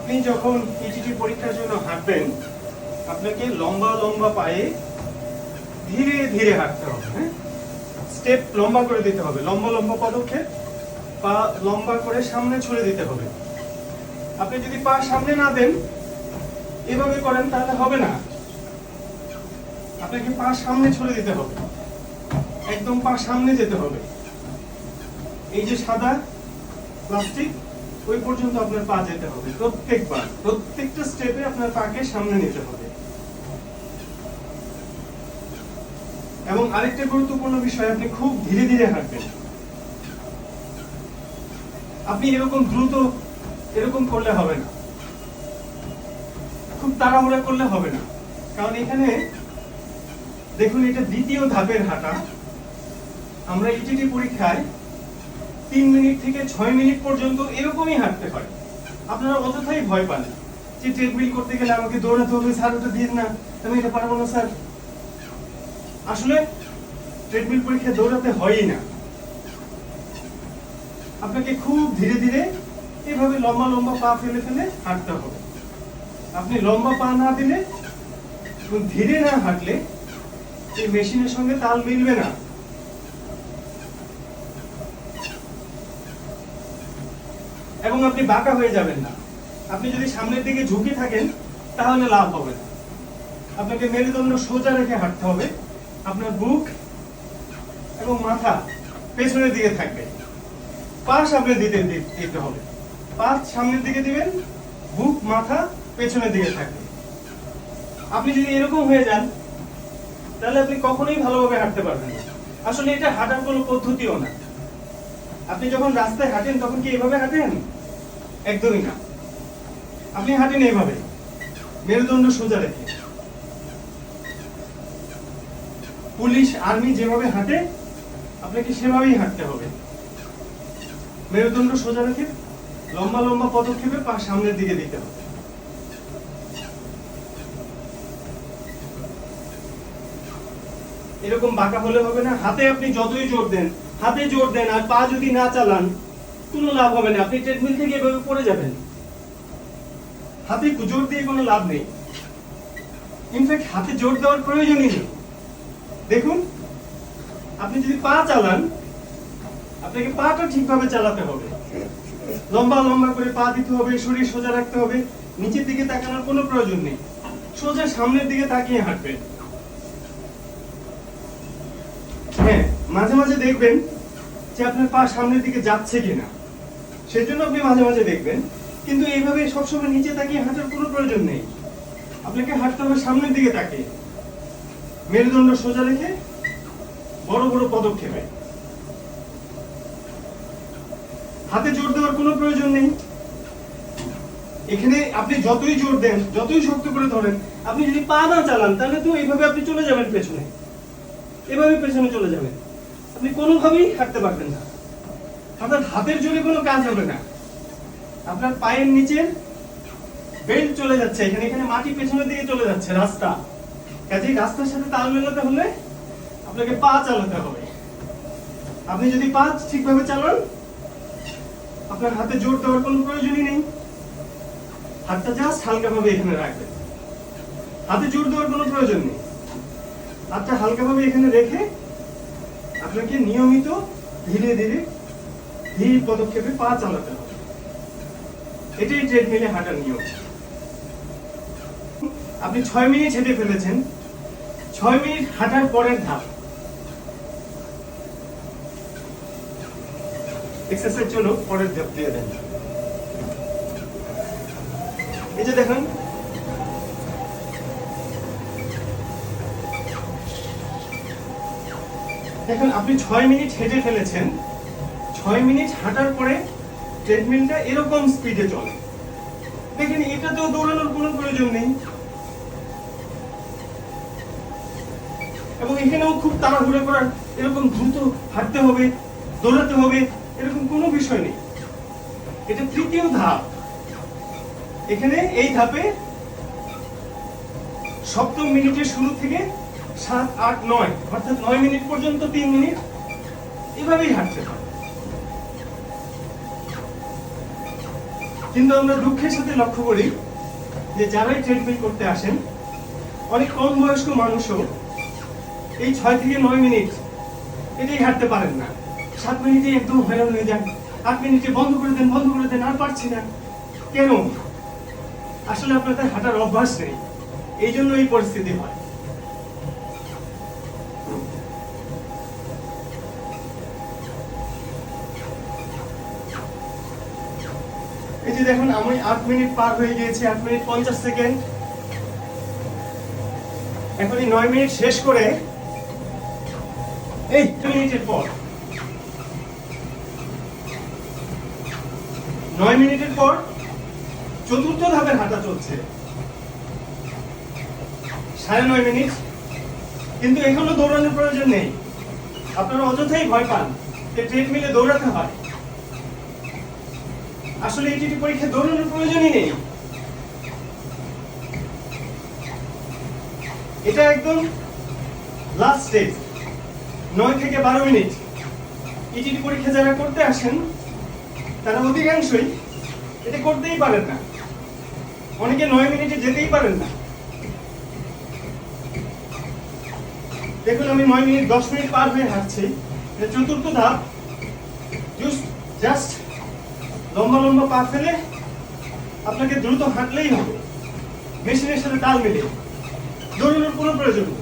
আপনি যখন ইটিটি পরীক্ষার জন্য হাঁটবেন, আপনাকে লম্বা লম্বা পায়ে ধীরে ধীরে হাঁটতে হবে। হ্যাঁ, স্টেপ লম্বা করে দিতে হবে, লম্বা লম্বা পদক্ষেপ, পা লম্বা করে সামনে ছড়ে দিতে হবে। আপনি যদি পা সামনে না দেন, এভাবে করেন, তাহলে হবে না। আপনাকে পা সামনে ছড়ে দিতে হবে, একদম পা সামনে যেতে হবে। এই যে সাদা প্লাস্টিক, ওই পর্যন্ত আপনার পা যেতে হবে প্রত্যেকবার, প্রত্যেকটা স্টেপে আপনার পাকে সামনে নিতে হবে। এবং আরেকটা গুরুত্বপূর্ণ বিষয়, আপনি খুব ধীরে ধীরে হাঁটবেন। আপনি এরকম দ্রুত এরকম করলে হবে না, খুব তাড়াহুড়া করলে হবে না। কারণ এখানে দেখুন, এটা দ্বিতীয় ধাপের হাঁটা। আমরা ইটিটি পরীক্ষায় 3 মিনিট থেকে 6 মিনিট পর্যন্ত এরকমই হাঁটতে হয়। আপনারা অযথাই ভয় পান যে ট্রেডমিল করতে গেলে আমাকে দৌড়াতে হবে, স্যার ওটা দিন না, আমি এটা পারবো না স্যার। আসলে ট্রেডমিল পরীক্ষায় দৌড়াতে হয়ই না। আপনাকে খুব ধীরে ধীরে এইভাবে লম্বা লম্বা পা ফেলে ফেলে হাঁটতে হবে। আপনি লম্বা পা না দিলে এবং ধীরে না হাঁটলে এই মেশিনের সঙ্গে তাল মিলবে না। এবং আপনি বাঁকা হয়ে যাবেন না। আপনি যদি সামনের দিকে ঝুঁকে থাকেন, তাহলে লাভ হবে না। আপনাকে মেরুদণ্ড সোজা রেখে হাঁটতে হবে। আপনার বুক এবং মাথা পেছনের দিকে থাকবে, পা সামনে দিতে হবে। পা সামনের দিকে দিবেন, বুক মাথা পেছনের দিকে থাকবে। আপনি যদি এরকম হয়ে যান, তাহলে আপনি কখনোই ভালোভাবে হাঁটতে পারবেন না। আসলে এটা হাঁটার কোনো পদ্ধতিও না। আপনি যখন রাস্তায় হাঁটেন, তখন কি এভাবে হাঁটেন? একদমই না। আপনি হাঁটেন এইভাবে, মেরুদণ্ড সোজা রেখে। পুলিশ, আর্মি যেভাবে হাঁটে, আপনাকে সেভাবেই হাঁটতে হবে। মেরুদণ্ড সোজা রেখে লম্বা লম্বা পদক্ষেপে পা সামনের দিকে দিতে হবে। এরকম বাঁকা হলে হবে না। হাতে আপনি যতই জোর দেন, হাতে জোর দেন, আর পা যদি না চালান, কোনো লাভ হবে না। আপনি ট্রেডমিল থেকে এভাবে পড়ে যাবেন। হাতে জোর দিয়ে কোনো লাভ নেই। ইনফ্যাক্ট হাতে জোর দেওয়ার প্রয়োজনই নেই। দেখুন, আপনি যদি পা চালান, আপনাকে পাটা ঠিকভাবে চালাতে হবে। লম্বা লম্বা করে পা দিতে হবে, শরীর সোজা রাখতে হবে। নিচের দিকে তাকানোর কোনো প্রয়োজন নেই, সোজা সামনের দিকে তাকিয়ে হাঁটবেন। হ্যাঁ, মাঝে মাঝে দেখবেন যে আপনার পা সামনের দিকে যাচ্ছে কিনা, সেজন্য আপনি মাঝে মাঝে দেখবেন। কিন্তু এইভাবে সবসময় নিচে তাকিয়ে হাঁটার কোনো প্রয়োজন নেই। আপনাকে হাঁটতে হবে সামনের দিকে তাকিয়ে, মেরুদণ্ড সোজা রেখে বড় বড় পদক্ষেপে। হাতে জোর দেওয়ার কোনো প্রয়োজন নেই। এখানে আপনি যতই জোর দেন, যতই শক্ত করে ধরেন, আপনি যদি পা না চালান, তাহলে তো এইভাবে আপনি চলে যাবেন পেছনে, এভাবে পেছনে চলে যাবেন। আপনি কোনোভাবেই হাঁটতে পারবেন না। আপনার হাতের জোরে কোনো কাজ হবে না। আপনার পায়ের নিচে বেল্ট চলে যাচ্ছে, এখানে এখানে মাটি পেছনের দিকে চলে যাচ্ছে, রাস্তা। কাজেই রাস্তার সাথে তাল মেলাতে হলে আপনাকে পা চালাতে হবে। আপনি যদি পা ঠিকভাবে চালান, আপনার হাতে জোর দেওয়ার কোনো প্রয়োজনই নেই। হাতটা জাস্ট হালকাভাবে এখানে রাখবেন, হাতে জোর দেওয়ার কোনো প্রয়োজন নেই। হাতটা হালকাভাবে এখানে রেখে আপনাকে নিয়মিত ধীরে ধীরে ধীর পদক্ষেপে পা চালাতে হবে। এটাই ট্রেডমিলে হাঁটার নিয়ম। আপনি 6 মিনিট হেঁটে ফেলেছেন, 6 মিনিট হাঁটার পরের ধাপ এক্সারসাইজ। চলো পরের ধাপ দিয়ে দেন। এই যে দেখুন, দেখুন আপনি 6 মিনিট হেঁটে ফেলেছেন। 6 মিনিট হাঁটার পরে ট্রেডমিলটা এরকম স্পিডে চলে। দেখেন, এটাতেও দৌড়ানোর কোনো প্রয়োজন নেই। এবং এখানেও খুব তাড়াহুড়ো করার, এরকম দ্রুত হাঁটতে হবে, দৌড়াতে হবে, এরকম কোনো বিষয় নেই। এটা তৃতীয় ধাপ। এখানে এই ধাপে সপ্তম মিনিটের শুরু থেকে 7, 8, 9 অর্থাৎ 9 মিনিট পর্যন্ত 3 মিনিট এভাবেই হাঁটতে হয়। কিন্তু আমরা দুঃখের সাথে লক্ষ্য করি যে যারাই ট্রেডমিল করতে আসেন, অনেক কম বয়স্ক মানুষও এই 6 থেকে 9 মিনিট এটাই হাঁটতে পারেন না। 7 মিনিটে একদম হয়রান হয়ে যান, 8 মিনিটে বন্ধ করে দেন, আর পারছি না। কেন? আসলে আপনাদের হাঁটার অভ্যাস নেই, এই জন্য এই পরিস্থিতি হয়। এই যে দেখুন, আমি 8 মিনিট পার হয়ে গিয়েছি, 8 মিনিট 50 সেকেন্ড। এখন এই 9 মিনিট শেষ করে এই 2 মিনিটের পর 9 মিনিটের পর চতুর্থ ধাপের হাঁটা চলছে, 9.5 মিনিট। কিন্তু এখনো দৌড়ানোর প্রয়োজন নেই। আপনারা অযথাই ভয় পান যে ট্রেডমিলে দৌড়াতে হয়। আসলে এটি পরীক্ষায় দৌড়ানোর প্রয়োজনই নেই। এটা একদম লাস্ট স্টেজ, 9 থেকে 12 মিনিট। ইটিটি পরীক্ষা যারা করতে আসেন তারা অধিকাংশই এটা করতেই পারেন না, অনেকে 9 মিনিটে যেতেই পারেন না। দেখুন, আমি 9 মিনিট 10 মিনিট পার হয়ে হাঁটছি। এটা চতুর্থ ধাপ। জাস্ট লম্বা লম্বা পা ফেলে আপনাকে দ্রুত হাঁটলেই হবে, মেশিনের সাথে তাল মিলিয়ে। দৌড়ানোর কোনো প্রয়োজন নেই।